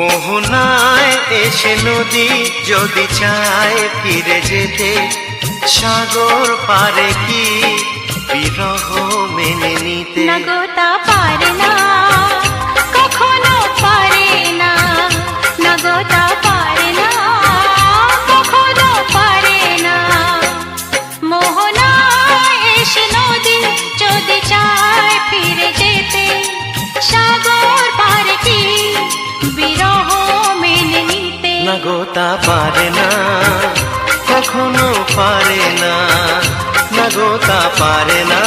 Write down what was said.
মোহনায় এসে নদী যদি চায় ফিরে যেতে, সাগর পারে কি বিরহ মেনে নিতে? না গো তা পারে না, কখনো পারে না। না গো তা পারে না, কখনো পারে না। মোহনায় এসে নদী যদি চায় ফিরে যেতে, সাগর পারে কি বিরহ মেনে নিতে? না গো তা পারে না, কখনো পারে না। না গো তা পারে না,